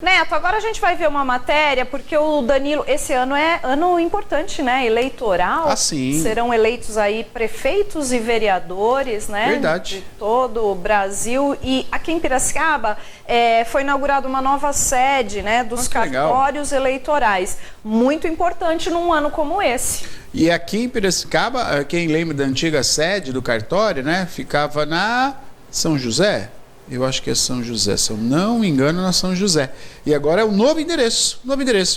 Neto, agora a gente vai ver uma matéria, porque o Danilo, esse ano é ano importante, né, eleitoral. Ah, sim. Serão eleitos aí prefeitos e vereadores, né? Verdade. De todo o Brasil. E aqui em Piracicaba foi inaugurada uma nova sede, né, dos cartórios eleitorais. Muito importante num ano como esse. E aqui em Piracicaba, quem lembra da antiga sede do cartório, né, ficava na São José. Eu acho que é São José, se eu não me engano, na São José. E agora é o novo endereço,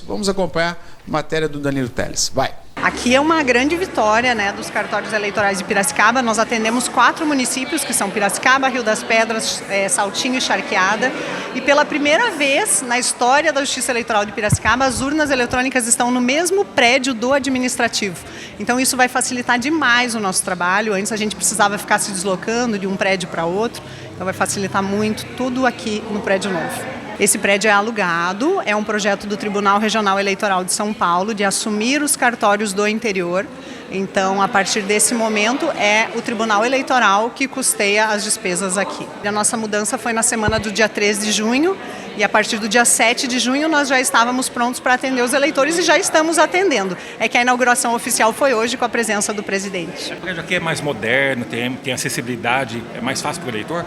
Vamos acompanhar a matéria do Danilo Teles. Vai. Aqui é uma grande vitória, né, dos cartórios eleitorais de Piracicaba. Nós atendemos 4 municípios, que são Piracicaba, Rio das Pedras, Saltinho e Charqueada. E pela primeira vez na história da Justiça Eleitoral de Piracicaba, as urnas eletrônicas estão no mesmo prédio do administrativo. Então isso vai facilitar demais o nosso trabalho. Antes a gente precisava ficar se deslocando de um prédio para outro. Então vai facilitar muito tudo aqui no prédio novo. Esse prédio é alugado, é um projeto do Tribunal Regional Eleitoral de São Paulo de assumir os cartórios do interior. Então, a partir desse momento, é o Tribunal Eleitoral que custeia as despesas aqui. A nossa mudança foi na semana do dia 13 de junho e a partir do dia 7 de junho nós já estávamos prontos para atender os eleitores e já estamos atendendo. É que a inauguração oficial foi hoje com a presença do presidente. O prédio aqui é mais moderno, tem acessibilidade, é mais fácil para o eleitor?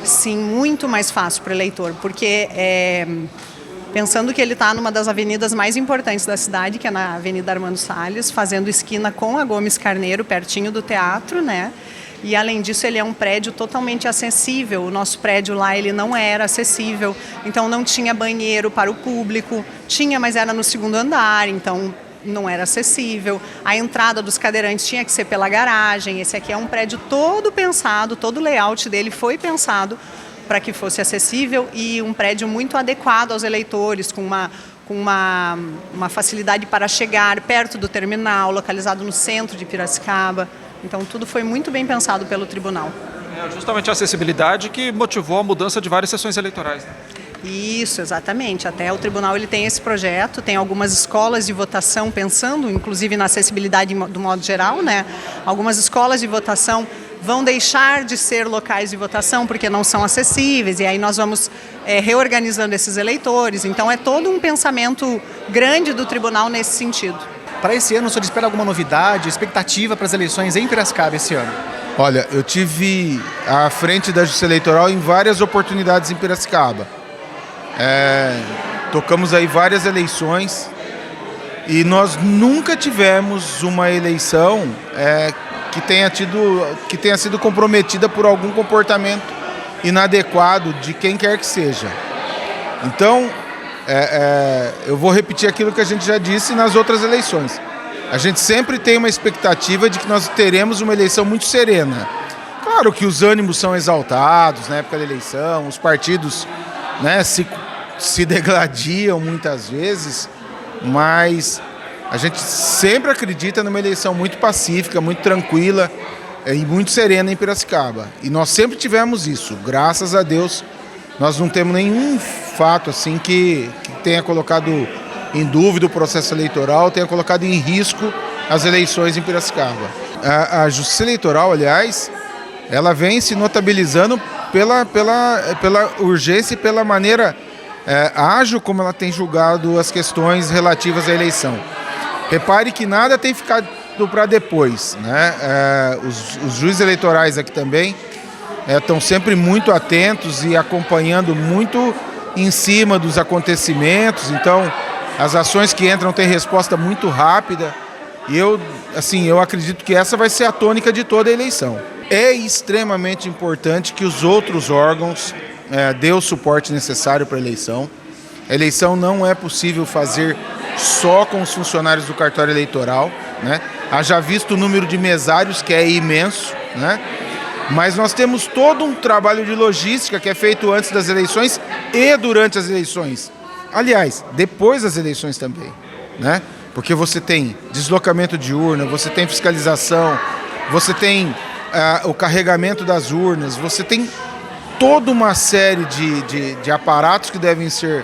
Sim, muito mais fácil para o eleitor, porque pensando que ele está numa das avenidas mais importantes da cidade, que é na Avenida Armando Salles, fazendo esquina com a Gomes Carneiro, pertinho do teatro, né? E além disso ele é um prédio totalmente acessível. O nosso prédio lá ele não era acessível, então não tinha banheiro para o público, tinha, mas era no segundo andar, então não era acessível. A entrada dos cadeirantes tinha que ser pela garagem. Esse aqui é um prédio todo pensado, todo o layout dele foi pensado para que fosse acessível e um prédio muito adequado aos eleitores, com uma facilidade para chegar perto do terminal, localizado no centro de Piracicaba. Então tudo foi muito bem pensado pelo tribunal. É justamente a acessibilidade que motivou a mudança de várias sessões eleitorais. Isso, exatamente. Até o tribunal ele tem esse projeto, tem algumas escolas de votação pensando, inclusive na acessibilidade do modo geral, né? Algumas escolas de votação vão deixar de ser locais de votação porque não são acessíveis e aí nós vamos reorganizando esses eleitores. Então é todo um pensamento grande do tribunal nesse sentido. Para esse ano, o senhor espera alguma novidade, expectativa para as eleições em Piracicaba esse ano? Olha, eu tive à frente da Justiça Eleitoral em várias oportunidades em Piracicaba. Tocamos aí várias eleições e nós nunca tivemos uma eleição que tenha sido comprometida por algum comportamento inadequado de quem quer que seja. Então, eu vou repetir aquilo que a gente já disse nas outras eleições. A gente sempre tem uma expectativa de que nós teremos uma eleição muito serena. Claro que os ânimos são exaltados na época da eleição, os partidos, né, se degladiam muitas vezes, mas a gente sempre acredita numa eleição muito pacífica, muito tranquila e muito serena em Piracicaba. E nós sempre tivemos isso. Graças a Deus, nós não temos nenhum fato assim que tenha colocado em dúvida o processo eleitoral, tenha colocado em risco as eleições em Piracicaba. A Justiça Eleitoral, aliás, ela vem se notabilizando pela urgência e pela maneira ágil como ela tem julgado as questões relativas à eleição. Repare que nada tem ficado para depois, né? Os juízes eleitorais aqui também estão sempre muito atentos e acompanhando muito em cima dos acontecimentos. Então, as ações que entram têm resposta muito rápida. E eu acredito que essa vai ser a tônica de toda a eleição. É extremamente importante que os outros órgãos dê o suporte necessário para a eleição. A eleição não é possível fazer só com os funcionários do cartório eleitoral, né? Haja visto o número de mesários, que é imenso, né? Mas nós temos todo um trabalho de logística que é feito antes das eleições e durante as eleições. Aliás, depois das eleições também, né? Porque você tem deslocamento de urna, você tem fiscalização, você tem o carregamento das urnas, você tem toda uma série de aparatos que devem ser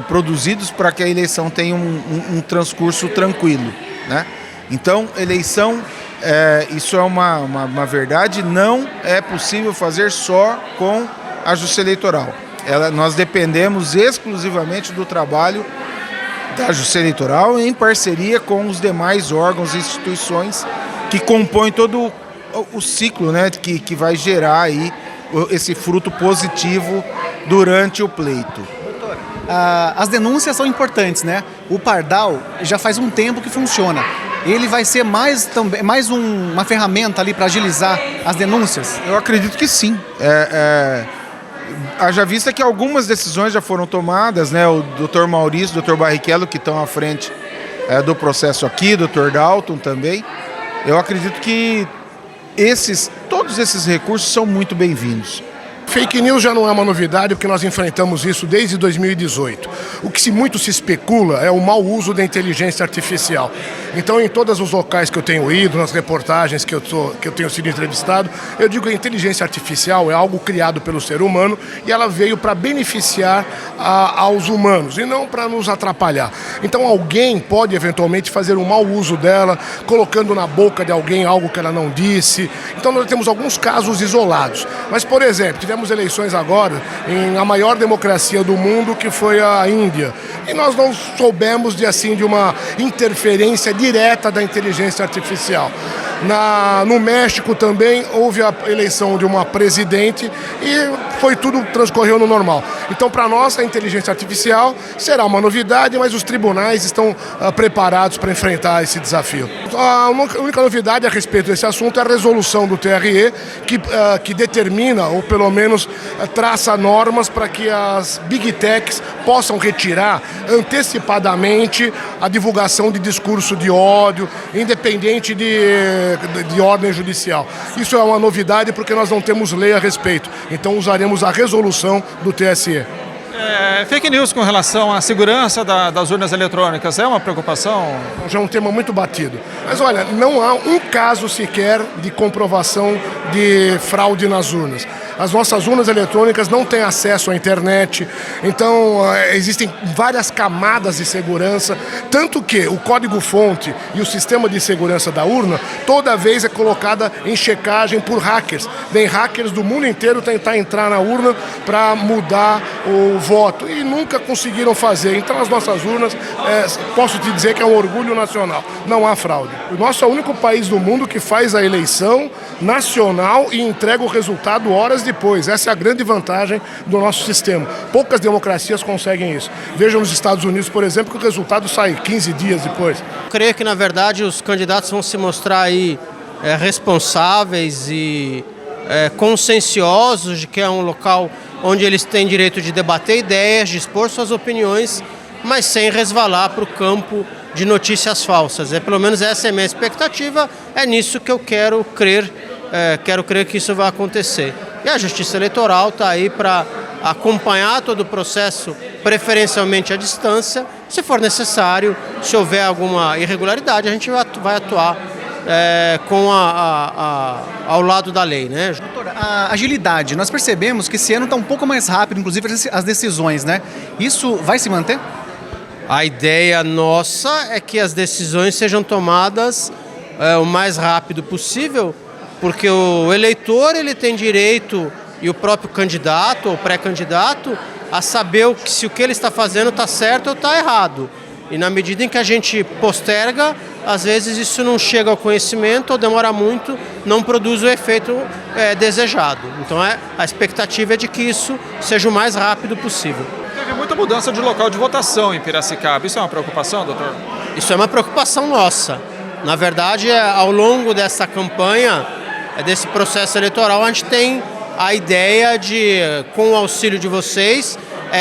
produzidos para que a eleição tenha um transcurso tranquilo, né? Então, eleição, isso é uma verdade, não é possível fazer só com a Justiça Eleitoral. Nós dependemos exclusivamente do trabalho da Justiça Eleitoral em parceria com os demais órgãos e instituições que compõem todo o ciclo, né, que vai gerar aí esse fruto positivo durante o pleito. Doutor, as denúncias são importantes, né? O Pardal já faz um tempo que funciona. Ele vai ser mais uma ferramenta ali para agilizar as denúncias? Eu acredito que sim. Haja vista que algumas decisões já foram tomadas, né? O doutor Maurício, o doutor Barrichello, que estão à frente do processo aqui, o doutor Dalton também. Eu acredito que todos esses recursos são muito bem-vindos. Fake news já não é uma novidade, porque nós enfrentamos isso desde 2018. O que muito se especula é o mau uso da inteligência artificial. Então, em todos os locais que eu tenho ido, nas reportagens que eu tenho sido entrevistado, eu digo que a inteligência artificial é algo criado pelo ser humano e ela veio para beneficiar aos humanos e não para nos atrapalhar. Então, alguém pode eventualmente fazer um mau uso dela, colocando na boca de alguém algo que ela não disse. Então, nós temos alguns casos isolados. Mas, por exemplo, tivemos eleições agora em a maior democracia do mundo, que foi a Índia. E nós não soubemos de uma interferência direta da inteligência artificial. No México também houve a eleição de uma presidente e transcorreu no normal. Então, para nós, a inteligência artificial será uma novidade, mas os tribunais estão preparados para enfrentar esse desafio. A única novidade a respeito desse assunto é a resolução do TRE, que determina, ou pelo menos traça normas para que as Big Techs possam retirar antecipadamente a divulgação de discurso de ódio, independente de ordem judicial. Isso é uma novidade porque nós não temos lei a respeito. Então usaremos a resolução do TSE. Fake news com relação à segurança das urnas eletrônicas é uma preocupação? Já é um tema muito batido. Mas olha, não há um caso sequer de comprovação de fraude nas urnas. As nossas urnas eletrônicas não têm acesso à internet, então existem várias camadas de segurança, tanto que o código-fonte e o sistema de segurança da urna, toda vez é colocada em checagem por hackers. Vem hackers do mundo inteiro tentar entrar na urna para mudar o voto e nunca conseguiram fazer. Então as nossas urnas, posso te dizer que é um orgulho nacional, não há fraude. O nosso é o único país do mundo que faz a eleição nacional e entrega o resultado horas depois. Essa é a grande vantagem do nosso sistema. Poucas democracias conseguem isso. Vejam nos Estados Unidos, por exemplo, que o resultado sai 15 dias depois. Eu creio que, na verdade, os candidatos vão se mostrar aí responsáveis e conscienciosos de que é um local onde eles têm direito de debater ideias, de expor suas opiniões, mas sem resvalar para o campo de notícias falsas. Pelo menos essa é a minha expectativa, é nisso que eu quero crer que isso vai acontecer. E a Justiça Eleitoral está aí para acompanhar todo o processo, preferencialmente à distância. Se for necessário, se houver alguma irregularidade, a gente vai atuar ao lado da lei, né? Doutora, a agilidade, nós percebemos que esse ano está um pouco mais rápido, inclusive as decisões, né? Isso vai se manter? A ideia nossa é que as decisões sejam tomadas o mais rápido possível, porque o eleitor ele tem direito, e o próprio candidato ou pré-candidato, a saber se o que ele está fazendo está certo ou está errado. E na medida em que a gente posterga, às vezes isso não chega ao conhecimento ou demora muito, não produz o efeito desejado. Então a expectativa é de que isso seja o mais rápido possível. Teve muita mudança de local de votação em Piracicaba. Isso é uma preocupação, doutor? Isso é uma preocupação nossa. Na verdade, ao longo dessa campanha, desse processo eleitoral, a gente tem a ideia de, com o auxílio de vocês,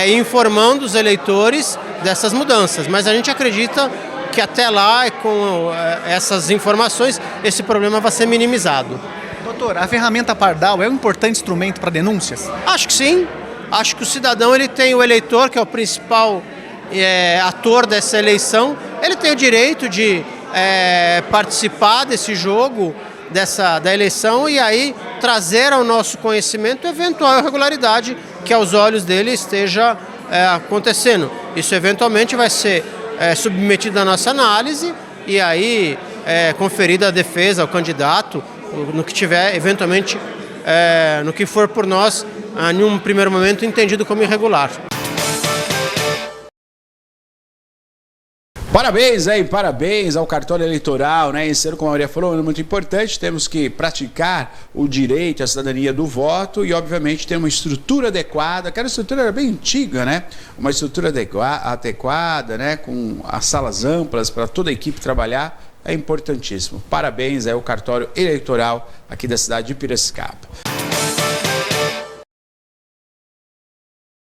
informando os eleitores dessas mudanças. Mas a gente acredita que até lá, com essas informações, esse problema vai ser minimizado. Doutor, a ferramenta Pardal é um importante instrumento para denúncias? Acho que sim. Acho que o cidadão ele tem o eleitor, que é o principal ator dessa eleição, ele tem o direito de participar desse jogo, da eleição, e aí trazer ao nosso conhecimento eventual irregularidade que aos olhos dele esteja acontecendo. Isso eventualmente vai ser submetido à nossa análise e aí conferida a defesa ao candidato no que tiver eventualmente, no que for por nós em um primeiro momento, entendido como irregular. Parabéns aí, parabéns ao cartório eleitoral, né? Esse ano, como a Maria falou, é muito importante. Temos que praticar o direito à cidadania do voto e, obviamente, ter uma estrutura adequada. Aquela estrutura era bem antiga, né? Uma estrutura adequada, né? Com as salas amplas para toda a equipe trabalhar. É importantíssimo. Parabéns aí ao cartório eleitoral aqui da cidade de Piracicaba.